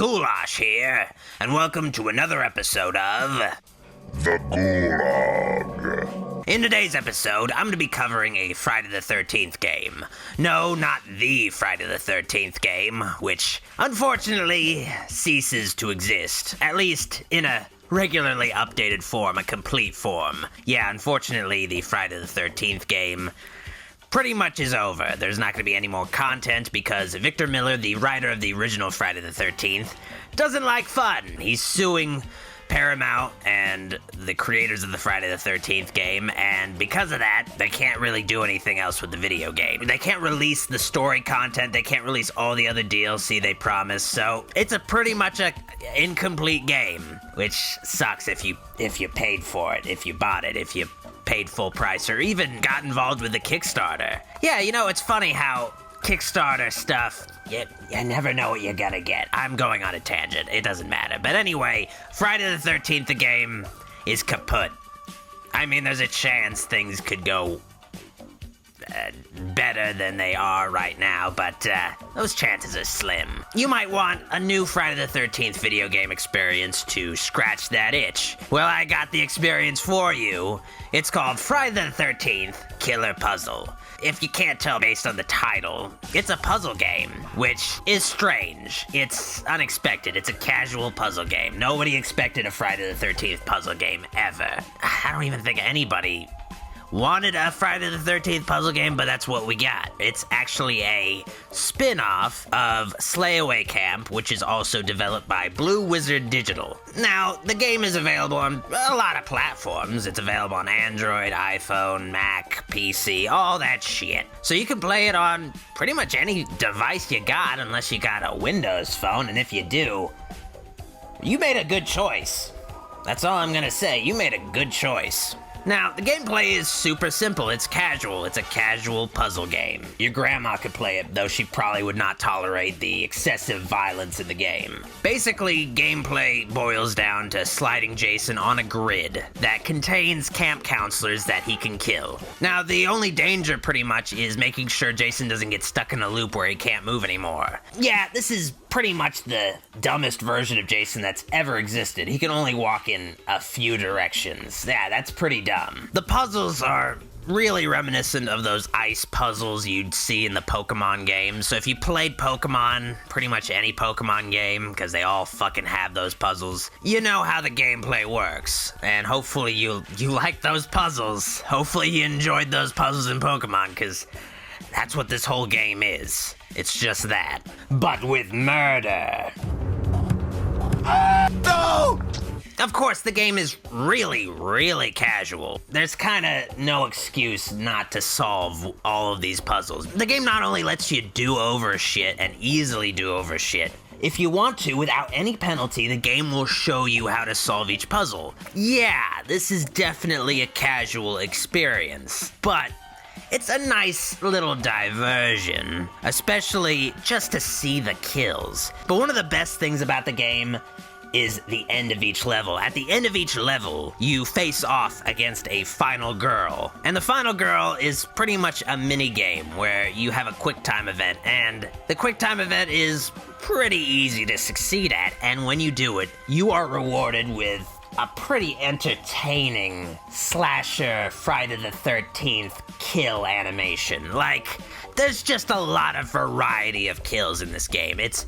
Ghoulash here, and welcome to another episode of The GHOULOG. In today's episode, I'm going to be covering a Friday the 13th game. No, not the Friday the 13th game, which unfortunately ceases to exist, at least in a regularly updated form, a complete form. Yeah, unfortunately, the Friday the 13th game pretty much is over. There's not going to be any more content because Victor Miller, the writer of the original Friday the 13th, doesn't like fun. He's suing Paramount and the creators of the Friday the 13th game, and because of that, they can't really do anything else with the video game. They can't release the story content, they can't release all the other DLC they promised, so it's pretty much a incomplete game, which sucks if you paid for it, if you bought it, if you paid full price, or even got involved with the Kickstarter. Yeah, you know, it's funny how Kickstarter stuff, you never know what you're gonna get. I'm going on a tangent, it doesn't matter. But anyway, Friday the 13th, the game is kaput. I mean, there's a chance things could go better than they are right now, but those chances are slim. You might want a new Friday the 13th video game experience to scratch that itch. Well, I got the experience for you. It's called Friday the 13th Killer Puzzle. If you can't tell based on the title, it's a puzzle game, which is strange. It's unexpected. It's a casual puzzle game. Nobody expected a Friday the 13th puzzle game ever. I don't even think anybody wanted a Friday the 13th puzzle game, but that's what we got. It's actually a spin-off of Slayaway Camp, which is also developed by Blue Wizard Digital. Now, the game is available on a lot of platforms. It's available on Android, iPhone, Mac, PC, all that shit. So you can play it on pretty much any device you got, unless you got a Windows phone, and if you do, you made a good choice. That's all I'm gonna say. You made a good choice. Now, the gameplay is super simple. It's casual. It's a casual puzzle game. Your grandma could play it, though she probably would not tolerate the excessive violence in the game. Basically, gameplay boils down to sliding Jason on a grid that contains camp counselors that he can kill. Now, the only danger pretty much is making sure Jason doesn't get stuck in a loop where he can't move anymore. Yeah, this is pretty much the dumbest version of Jason that's ever existed. He can only walk in a few directions. Yeah, that's pretty dumb. The puzzles are really reminiscent of those ice puzzles you'd see in the Pokemon games. So if you played Pokemon, pretty much any Pokemon game, because they all fucking have those puzzles, you know how the gameplay works. And hopefully you like those puzzles. Hopefully you enjoyed those puzzles in Pokemon, because that's what this whole game is. It's just that, but with murder. No! Of course, the game is really, really casual. There's kinda no excuse not to solve all of these puzzles. The game not only lets you do over shit and easily do over shit, if you want to, without any penalty, the game will show you how to solve each puzzle. Yeah, this is definitely a casual experience, but it's a nice little diversion, especially just to see the kills. But one of the best things about the game is the end of each level. At the end of each level, you face off against a final girl. And the final girl is pretty much a mini game where you have a quick time event, and the quick time event is pretty easy to succeed at, and when you do it, you are rewarded with a pretty entertaining slasher Friday the 13th kill animation. Like, there's just a lot of variety of kills in this game. It's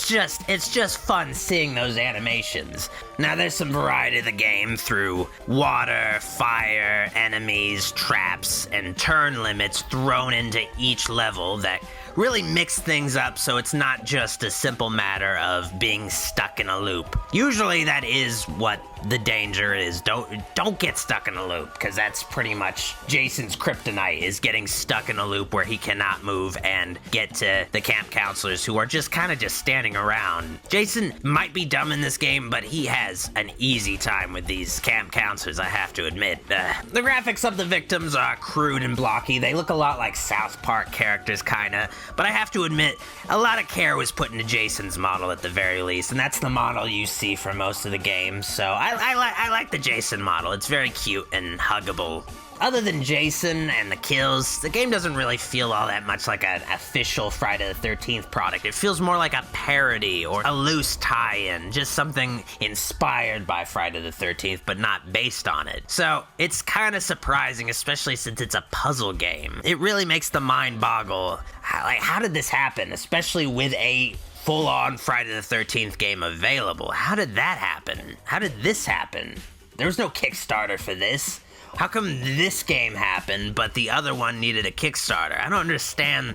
just fun seeing those animations. Now, there's some variety of the game through water, fire, enemies, traps, and turn limits thrown into each level that really mix things up so it's not just a simple matter of being stuck in a loop. Usually that is what the danger is. Don't get stuck in a loop, because that's pretty much Jason's kryptonite, is getting stuck in a loop where he cannot move and get to the camp counselors who are just kind of just standing around. Jason might be dumb in this game, but he has an easy time with these camp counselors, I have to admit. The graphics of the victims are crude and blocky. They look a lot like South Park characters, kinda, but I have to admit, a lot of care was put into Jason's model at the very least, and that's the model you see for most of the game, so I like the Jason model. It's very cute and huggable. Other than Jason and the kills, the game doesn't really feel all that much like an official Friday the 13th product. It feels more like a parody or a loose tie-in, just something inspired by Friday the 13th, but not based on it. So it's kind of surprising, especially since it's a puzzle game. It really makes the mind boggle. Like, how did this happen, especially with a full-on Friday the 13th game available? How did that happen? How did this happen? There was no Kickstarter for this. How come this game happened, but the other one needed a Kickstarter? I don't understand.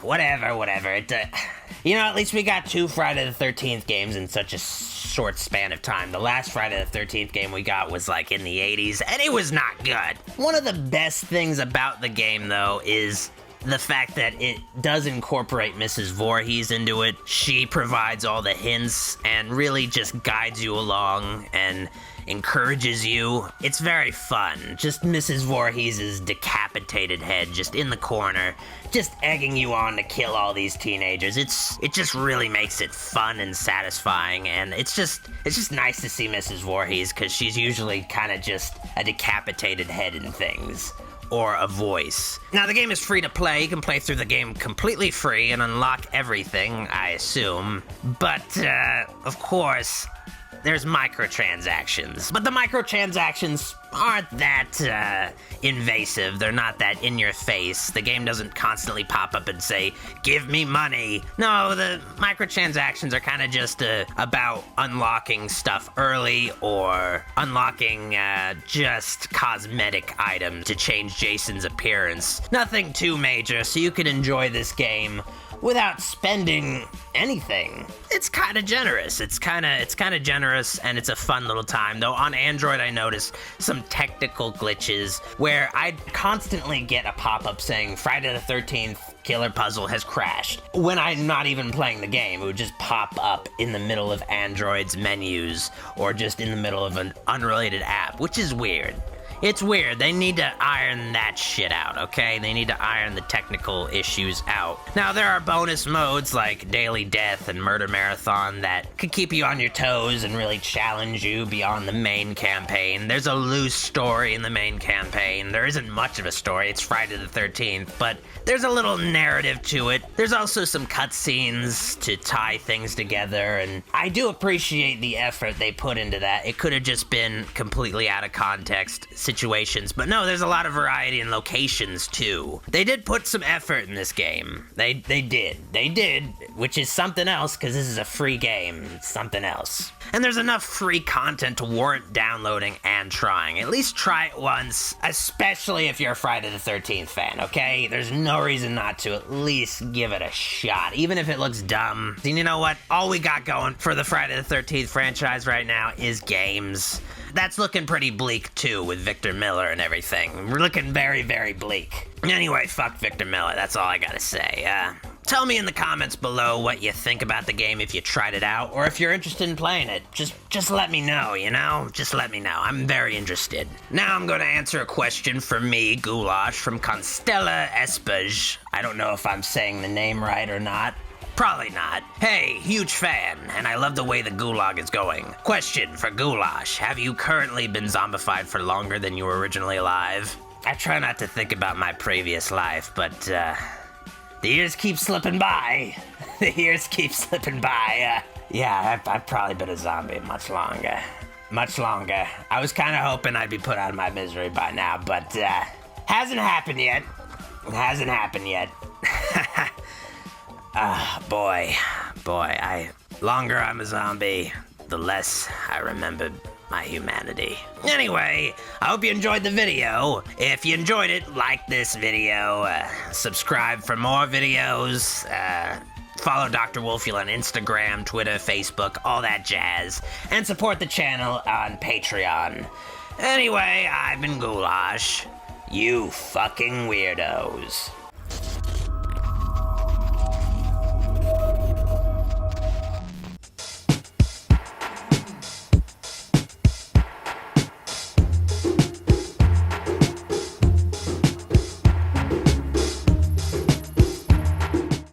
Whatever. You know, at least we got 2 Friday the 13th games in such a short span of time. The last Friday the 13th game we got was like in the 80s, and it was not good. One of the best things about the game, though, is the fact that it does incorporate Mrs. Voorhees into it. She provides all the hints and really just guides you along and encourages you. It's very fun. Just Mrs. Voorhees' decapitated head just in the corner, just egging you on to kill all these teenagers. It just really makes it fun and satisfying, and it's just nice to see Mrs. Voorhees, because she's usually kind of just a decapitated head in things. Or a voice. Now, the game is free to play. You can play through the game completely free and unlock everything, I assume. But, of course, there's microtransactions. But the microtransactions aren't that invasive. They're not that in your face. The game doesn't constantly pop up and say, give me money. No, the microtransactions are kind of just about unlocking stuff early or unlocking just cosmetic items to change Jason's appearance. Nothing too major, so you can enjoy this game without spending anything. It's kind of generous. It's kind of generous, and it's a fun little time. Though on Android, I noticed some technical glitches where I'd constantly get a pop-up saying Friday the 13th killer puzzle has crashed. When I'm not even playing the game, it would just pop up in the middle of Android's menus or just in the middle of an unrelated app, which is weird. It's weird. They need to iron that shit out, okay? They need to iron the technical issues out. Now, there are bonus modes like Daily Death and Murder Marathon that could keep you on your toes and really challenge you beyond the main campaign. There's a loose story in the main campaign. There isn't much of a story. It's Friday the 13th, but there's a little narrative to it. There's also some cutscenes to tie things together, and I do appreciate the effort they put into that. It could have just been completely out of context situations, but no, there's a lot of variety in locations too. They did put some effort in this game. They did, which is something else, because this is a free game. It's something else. And there's enough free content to warrant downloading and trying. At least try it once, especially if you're a Friday the 13th fan, okay? There's no reason not to. At least give it a shot, even if it looks dumb. And you know what? All we got going for the Friday the 13th franchise right now is games. That's looking pretty bleak too, with Victor Miller and everything. We're looking very, very bleak. Anyway, fuck Victor Miller, that's all I gotta say. Tell me in the comments below what you think about the game if you tried it out, or if you're interested in playing it. Just let me know, you know? Just let me know. I'm very interested. Now I'm gonna answer a question from me, Ghoulash, from Constella Espage. I don't know if I'm saying the name right or not. Probably not. Hey, huge fan, and I love the way the Ghoulog is going. Question for Ghoulash: have you currently been zombified for longer than you were originally alive? I try not to think about my previous life, but, the years keep slipping by. The years keep slipping by. Yeah, I've probably been a zombie much longer. Much longer. I was kind of hoping I'd be put out of my misery by now, but, hasn't happened yet. Hasn't happened yet. Boy, longer I'm a zombie, the less I remember my humanity. Anyway, I hope you enjoyed the video. If you enjoyed it, like this video, subscribe for more videos, follow Dr. Wolfula on Instagram, Twitter, Facebook, all that jazz, and support the channel on Patreon. Anyway, I've been Ghoulash. You fucking weirdos.